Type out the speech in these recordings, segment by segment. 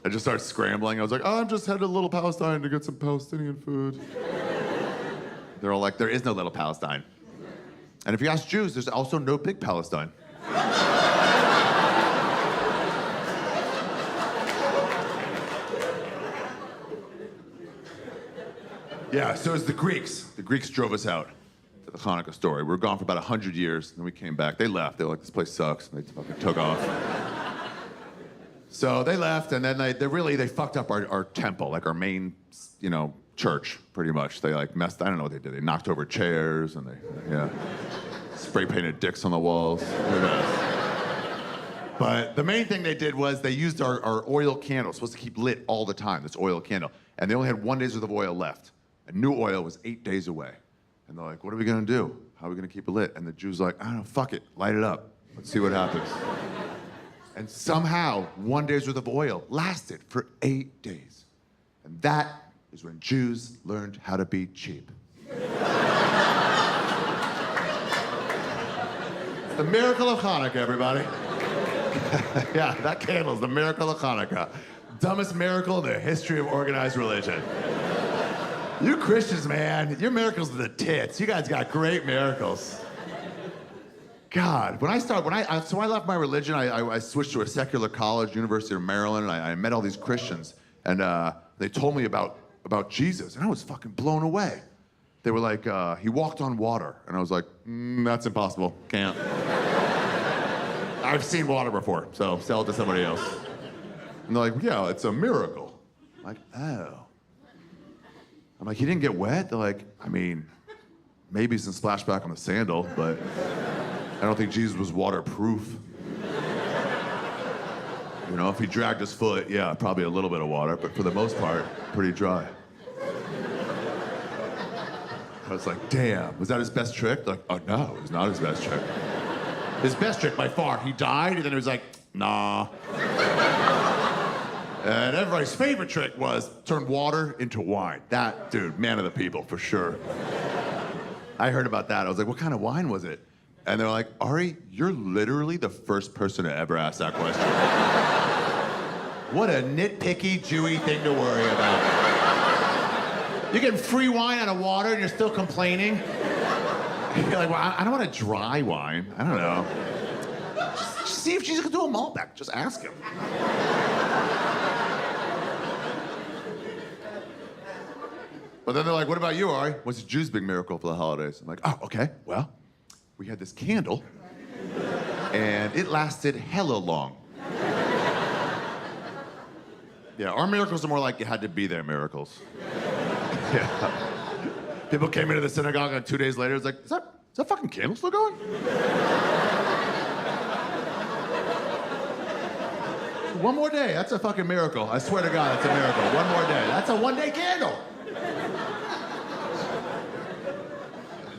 I just started scrambling. I was like, oh, I'm just headed to Little Palestine to get some Palestinian food. They're all like, there is no Little Palestine. And if you ask Jews, there's also no Big Palestine. Yeah, so it's the Greeks. The Greeks drove us out to the Hanukkah story. We were gone for about 100 years, and then we came back. They left. They were like, this place sucks, and they fucking took off. So they left, and then they fucked up our temple, like our main, church, pretty much. They like messed, I don't know what they did. They knocked over chairs, and they spray painted dicks on the walls. Who knows? But the main thing they did was they used our oil candle, supposed to keep lit all the time, this oil candle. And they only had 1 day's worth of oil left. And new oil was 8 days away. And they're like, what are we gonna do? How are we gonna keep it lit? And the Jews are like, I don't know, fuck it, light it up. Let's see what happens. And somehow, 1 day's worth of oil lasted for 8 days. And that is when Jews learned how to be cheap. The miracle of Hanukkah, everybody. Yeah, that candle's the miracle of Hanukkah. Dumbest miracle in the history of organized religion. You Christians, man, your miracles are the tits. You guys got great miracles. God, so when I left my religion, I switched to a secular college, University of Maryland, and I met all these Christians, and they told me about Jesus, and I was fucking blown away. They were like, he walked on water, and I was like, that's impossible, can't. I've seen water before, so sell it to somebody else. And they're like, yeah, it's a miracle. I'm like, oh. I'm like, he didn't get wet? They're like, I mean, maybe some splashback on the sandal, but I don't think Jesus was waterproof. If he dragged his foot, yeah, probably a little bit of water, but for the most part, pretty dry. I was like, damn, was that his best trick? They're like, oh no, it was not his best trick. His best trick by far, he died, and then he was like, nah. And everybody's favorite trick was turn water into wine. That, dude, man of the people, for sure. I heard about that. I was like, what kind of wine was it? And they're like, Ari, you're literally the first person to ever ask that question. What a nitpicky, Jewy thing to worry about. You're getting free wine out of water and you're still complaining? You're like, well, I don't want a dry wine. I don't know. Just see if Jesus can do a Malbec. Just ask him. But then they're like, what about you, Ari? What's the Jews' big miracle for the holidays? I'm like, oh, okay, well, we had this candle, and it lasted hella long. Yeah, our miracles are more like you had to be there miracles. Yeah. People came into the synagogue, and 2 days later, it's like, is that fucking candle still going? One more day, that's a fucking miracle. I swear to God, that's a miracle. One more day. That's a one-day candle.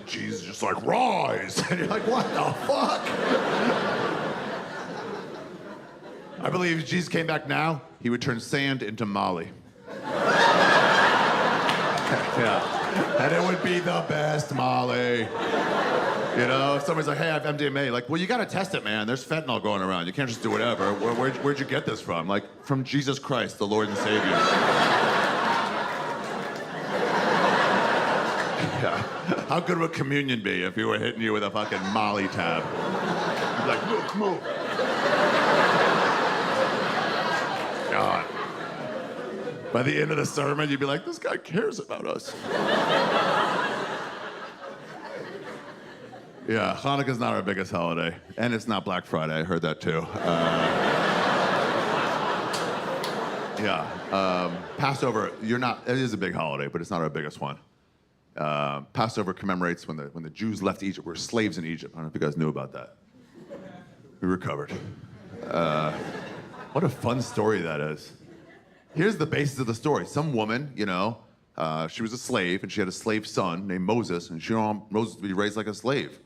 Jesus is just like, rise! And you're like, what the fuck? I believe if Jesus came back now, he would turn sand into Molly. Yeah. And it would be the best Molly. If somebody's like, hey, I have MDMA, like, well, you gotta test it, man. There's fentanyl going around. You can't just do whatever. Where'd you get this from? Like, from Jesus Christ, the Lord and Savior. Yeah. How good would communion be if you were hitting you with a fucking Molly tab? You'd be like, move. God. By the end of the sermon, you'd be like, this guy cares about us. Yeah, Hanukkah's not our biggest holiday. And it's not Black Friday, I heard that too. Passover, it is a big holiday, but it's not our biggest one. Passover commemorates when the Jews left Egypt. We're slaves in Egypt. I don't know if you guys knew about that. We recovered. What a fun story that is. Here's the basis of the story. Some woman, she was a slave, and she had a slave son named Moses, and she didn't want Moses to be raised like a slave.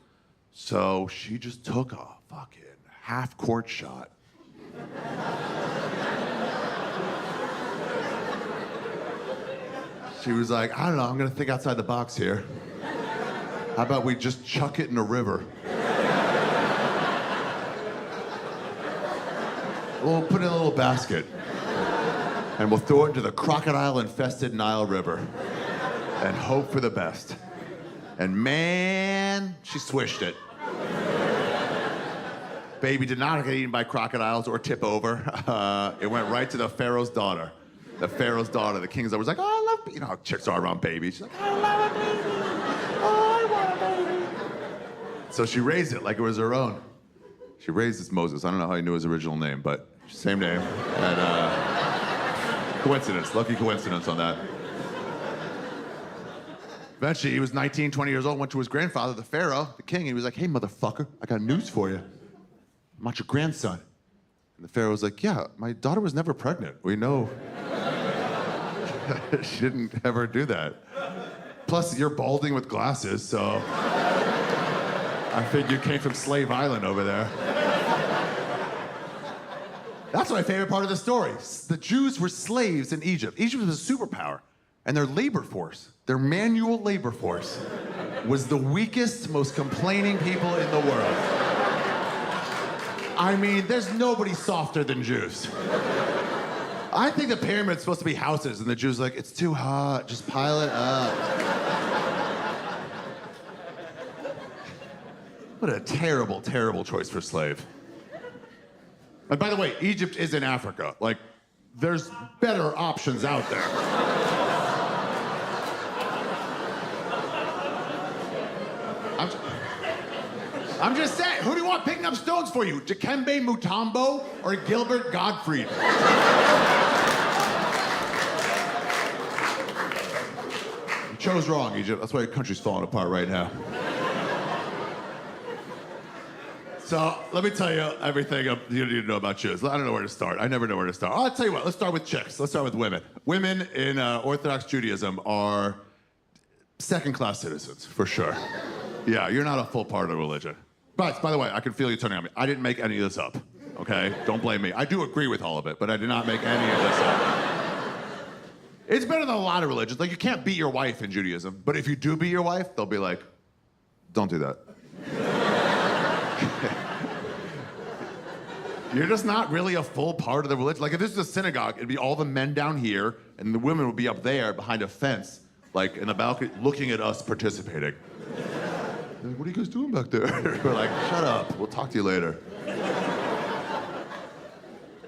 So she just took a fucking half-court shot. She was like, I don't know, I'm gonna think outside the box here. How about we just chuck it in a river? We'll put it in a little basket. and we'll throw it into the crocodile-infested Nile River and hope for the best. And man, she swished it. Baby did not get eaten by crocodiles or tip over. It went right to the pharaoh's daughter. The pharaoh's daughter, the king's daughter, was like, oh, I love, you know how chicks are around babies. She's like, I love a baby. Oh, I want a baby. So she raised it like it was her own. She raised this Moses. I don't know how he knew his original name, but same name. And coincidence, lucky coincidence on that. Eventually, he was 19, 20 years old, went to his grandfather, the pharaoh, the king, and he was like, hey, motherfucker, I got news for you. I want your grandson. And the pharaoh was like, yeah, my daughter was never pregnant. We know she didn't ever do that. Plus, you're balding with glasses, so I think you came from Slave Island over there. That's my favorite part of the story. The Jews were slaves in Egypt. Egypt was a superpower, and their labor force, their manual labor force, was the weakest, most complaining people in the world. I mean, there's nobody softer than Jews. I think the pyramid's supposed to be houses, and the Jews are like, it's too hot, just pile it up. What a terrible, terrible choice for slave. And by the way, Egypt is in Africa. Like, there's better options out there. I'm just saying, who do you want picking up stones for you? Dikembe Mutombo or Gilbert Gottfried? You chose wrong, Egypt. That's why your country's falling apart right now. So let me tell you everything you need to know about Jews. I don't know where to start. I never know where to start. I'll tell you what, let's start with chicks. Let's start with women. Women in Orthodox Judaism are second-class citizens, for sure. Yeah, you're not a full part of the religion. But, by the way, I can feel you turning on me. I didn't make any of this up, okay? Don't blame me. I do agree with all of it, but I did not make any of this up. It's better than a lot of religions. Like, you can't beat your wife in Judaism, but if you do beat your wife, they'll be like, don't do that. You're just not really a full part of the religion. Like, if this is a synagogue, it'd be all the men down here, and the women would be up there behind a fence, like in the balcony, looking at us participating. They're like, what are you guys doing back there? We're like, shut up, we'll talk to you later.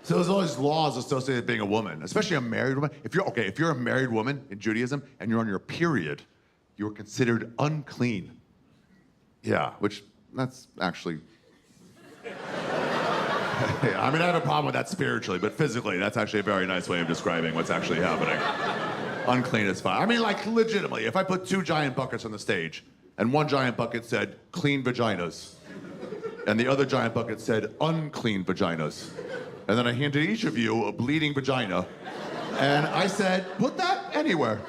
So there's all these laws associated with being a woman, especially a married woman. If you're a married woman in Judaism and you're on your period, you're considered unclean. Yeah, which, that's actually... Yeah, I mean, I have a problem with that spiritually, but physically, that's actually a very nice way of describing what's actually happening. Unclean is fine. I mean, like, legitimately, if I put two giant buckets on the stage, and one giant bucket said, clean vaginas, and the other giant bucket said, unclean vaginas, and then I handed each of you a bleeding vagina, and I said, put that anywhere.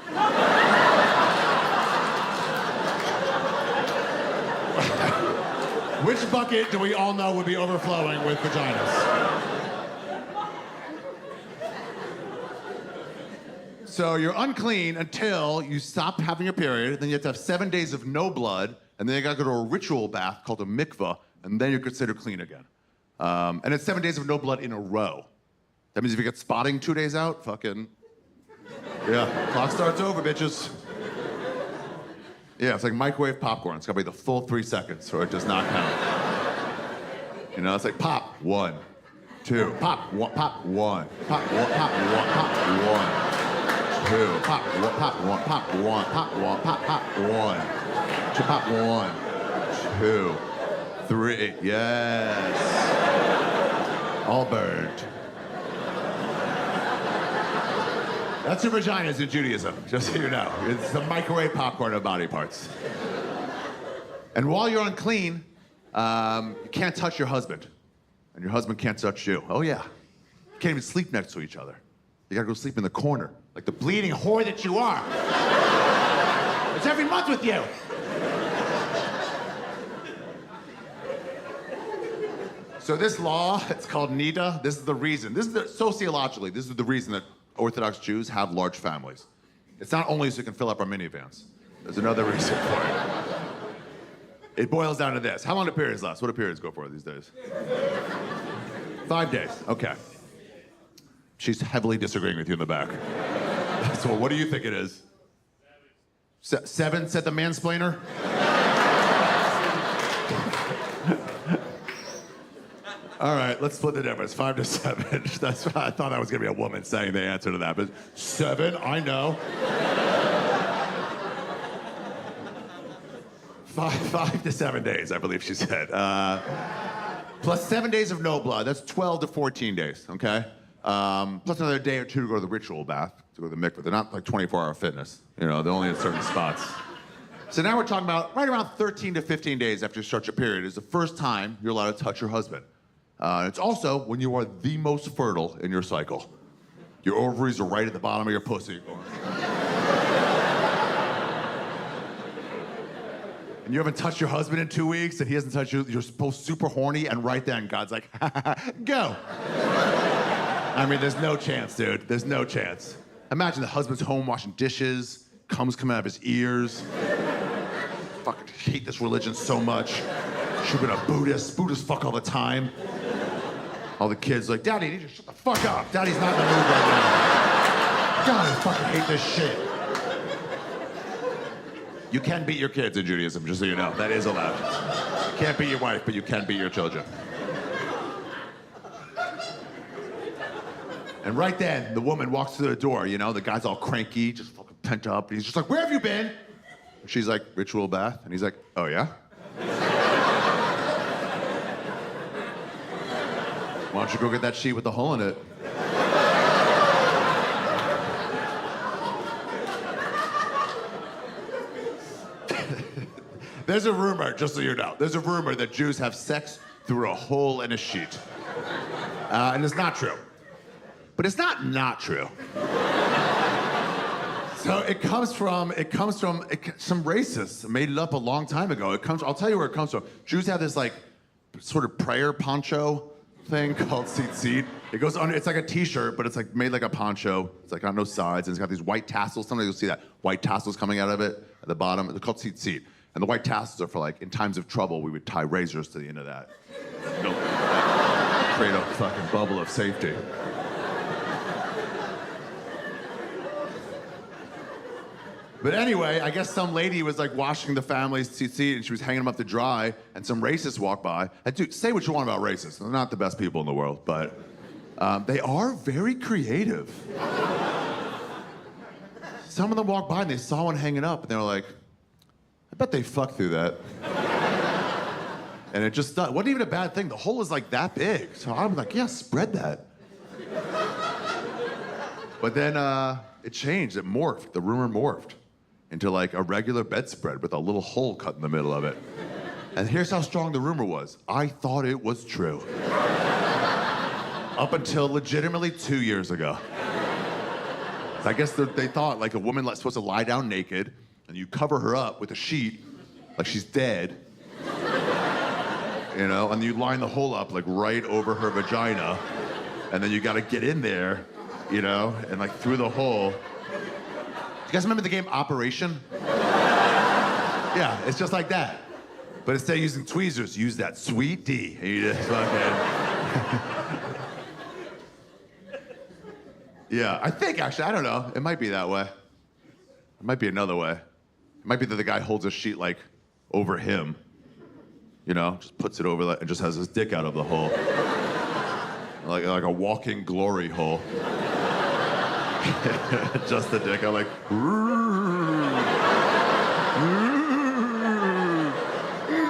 Which bucket do we all know would be overflowing with vaginas? So you're unclean until you stop having your period, then you have to have 7 days of no blood, and then you gotta go to a ritual bath called a mikvah, and then you're considered clean again. And it's 7 days of no blood in a row. That means if you get spotting 2 days out, fucking, yeah, clock starts over, bitches. Yeah, it's like microwave popcorn. It's gotta be the full 3 seconds, or it does not count. You know, it's like pop, 1, 2, pop, 1, pop, 1, pop, 1, pop, 1, pop, 1, 2, pop, 1, pop, 1, pop, 1, pop, 1, pop, pop, 1, 2, pop, 1, 2, 3, yes. All burned. That's your vaginas in Judaism, just so you know. It's the microwave popcorn of body parts. And while you're unclean, you can't touch your husband. And your husband can't touch you. Oh, yeah. You can't even sleep next to each other. You gotta go sleep in the corner, like the bleeding whore that you are. It's every month with you. So this law, it's called Nida. This is the reason. Sociologically, this is the reason that Orthodox Jews have large families. It's not only so you can fill up our minivans. There's another reason for it. It boils down to this. How long do periods last? What do periods go for these days? 5 days, okay. She's heavily disagreeing with you in the back. So what do you think it is? 7, said the mansplainer? All right, let's split the difference. 5 to 7. That's what I thought that was gonna be a woman saying the answer to that, but 7, I know. 5 to 7 days, I believe she said. Plus 7 days of no blood, that's 12 to 14 days, okay? Plus another day or two to go to the ritual bath, to go to the mikveh. They're not like 24-hour fitness, you know, they're only in certain spots. So now we're talking about right around 13 to 15 days after you start your period is the first time you're allowed to touch your husband. It's also when you are the most fertile in your cycle. Your ovaries are right at the bottom of your pussy. And you haven't touched your husband in 2 weeks, and he hasn't touched you. You're supposed super horny, and right then God's like, go. I mean, there's no chance, dude. There's no chance. Imagine the husband's home washing dishes, cum's coming out of his ears. Fucking hate this religion so much. Should've been a Buddhist. Buddhists fuck all the time. All the kids like, Daddy, you need to shut the fuck up. Daddy's not in the mood right now. God, I fucking hate this shit. You can beat your kids in Judaism, just so you know. That is allowed. You can't beat your wife, but you can beat your children. And right then, the woman walks through the door, you know, the guy's all cranky, just fucking pent up. And he's just like, where have you been? And she's like, ritual bath. And he's like, oh yeah? Why don't you go get that sheet with the hole in it? There's a rumor, just so you know, there's a rumor that Jews have sex through a hole in a sheet. And it's not true. But it's not true. So it comes from some racists made it up a long time ago. I'll tell you where it comes from. Jews have this like sort of prayer poncho thing called tzitzit. It goes under, it's like a t-shirt, but it's like made like a poncho. It's like on no sides, and it's got these white tassels. Sometimes you'll see that white tassels coming out of it at the bottom. They're called tzitzit. And the white tassels are for like, in times of trouble, we would tie razors to the end of that. You know, create a fucking bubble of safety. But anyway, I guess some lady was like washing the family's tzitzit and she was hanging them up to dry, and some racists walked by. And dude, say what you want about racists. They're not the best people in the world, but they are very creative. Some of them walked by and they saw one hanging up and they were like, I bet they fucked through that. And it just wasn't even a bad thing. The hole was like that big. So I'm like, yeah, spread that. But then it changed, it morphed, the rumor morphed into like a regular bedspread with a little hole cut in the middle of it. And here's how strong the rumor was. I thought it was true. Up until legitimately 2 years ago. I guess they thought like a woman supposed to lie down naked and you cover her up with a sheet like she's dead, you know, and you line the hole up like right over her vagina, and then you gotta get in there, you know, and like through the hole. You guys remember the game Operation? Yeah, it's just like that. But instead of using tweezers, use that sweet D. And you just fucking... Yeah, I think actually, I don't know. It might be that way. It might be another way. It might be that the guy holds a sheet like over him, you know, just puts it over that and just has his dick out of the hole. like a walking glory hole. Just the dick. I'm like,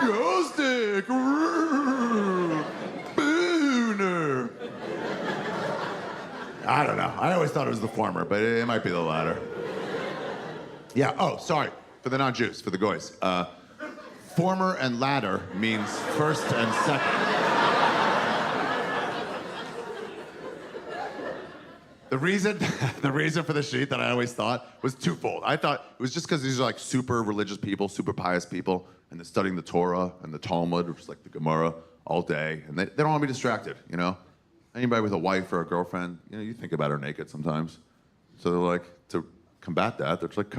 ghost dick, booner. I don't know. I always thought it was the former, but it might be the latter. Yeah, oh, sorry. For the non-Jews, for the goys. Former and latter means first and second. The reason for the sheet that I always thought was twofold. I thought it was just because these are like super religious people, super pious people, and they're studying the Torah and the Talmud, which is like the Gemara, all day, and they don't want to be distracted, you know? Anybody with a wife or a girlfriend, you know, you think about her naked sometimes. So they're like, to combat that, they're just like, cover